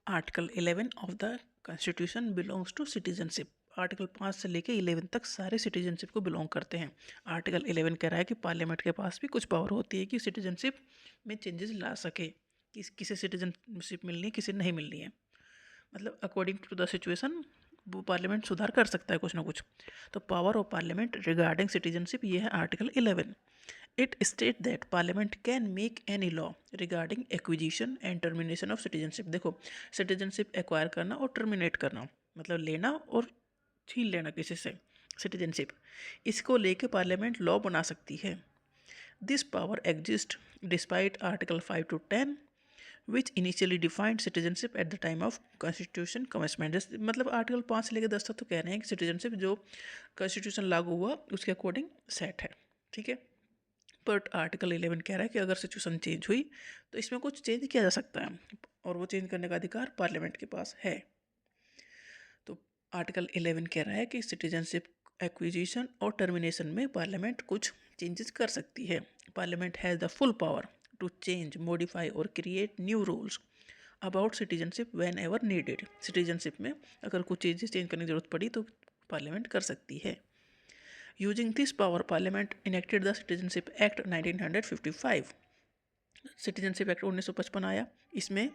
Article 11 of the constitution belongs to citizenship. Article 5 से लेके 11 तक सारे सिटीजनशिप को बिलोंग करते हैं। आर्टिकल 11 कह रहा है कि पार्लियामेंट के पास भी कुछ पावर होती है कि सिटीजनशिप में चेंजेस ला सके, कि किसे सिटीजनशिप मिलनी है किसे नहीं मिलनी है। मतलब अकॉर्डिंग टू द सिचुएशन वो पार्लियामेंट सुधार कर सकता है कुछ ना कुछ। तो power of parliament regarding citizenship ये है article 11। It states that Parliament can make any law regarding acquisition and termination of citizenship। देखो, सिटीजनशिप एक्वायर करना और टर्मिनेट करना मतलब लेना और छीन लेना किसी से सिटीजनशिप, इसको लेके पार्लियामेंट लॉ बना सकती है। This power exist despite article 5 to 10 which initially defined citizenship at the time of constitution commencement. मतलब आर्टिकल 5 से लेकर 10 तक तो कह रहे हैं कि सिटीजनशिप जो कॉन्स्टिट्यूशन लागू हुआ उसके अकॉर्डिंग सेट है, ठीक है। बट आर्टिकल 11 कह रहा है कि अगर सिचुएशन चेंज हुई तो इसमें कुछ चेंज किया जा सकता है और वो चेंज करने का अधिकार पार्लियामेंट के पास है। तो आर्टिकल 11 कह रहा है कि सिटीजनशिप एक्विजिशन और टर्मिनेशन में पार्लियामेंट कुछ चेंजेस कर सकती है। Parliament has the full power to change, modify और create new rules about citizenship whenever needed. Citizenship में अगर कुछ चेंजेस चेंज करने की जरूरत पड़ी तो पार्लियामेंट कर सकती है। Using this power, Parliament enacted the Citizenship Act 1955। Citizenship Act 1955 आया। इसमें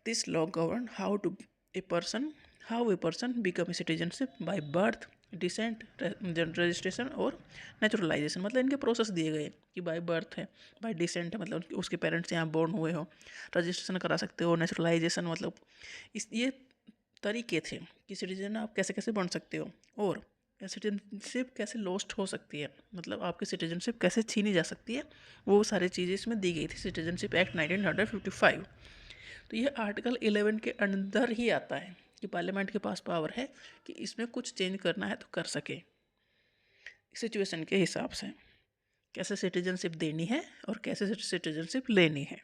this law govern how a person become a citizenship by birth, descent, registration और नेचुरलाइजेशन। मतलब इनके प्रोसेस दिए गए कि बाय बर्थ है, बाय डिसेंट है मतलब उसके पेरेंट्स यहाँ बोर्न हुए हो, रजिस्ट्रेशन करा सकते हो, नेचुरलाइजेशन मतलब इस ये तरीके थे कि सिटीजन आप कैसे कैसे बन सकते हो, और सिटीजनशिप कैसे लॉस्ट हो सकती है, मतलब आपकी सिटीजनशिप कैसे छीनी जा सकती है, वो सारी चीज़ें इसमें दी गई थी सिटीजनशिप एक्ट 1955। तो ये आर्टिकल 11 के अंदर ही आता है कि पार्लियामेंट के पास पावर है कि इसमें कुछ चेंज करना है तो कर सके सिचुएशन के हिसाब से, कैसे सिटीजनशिप देनी है और कैसे सिटीजनशिप लेनी है।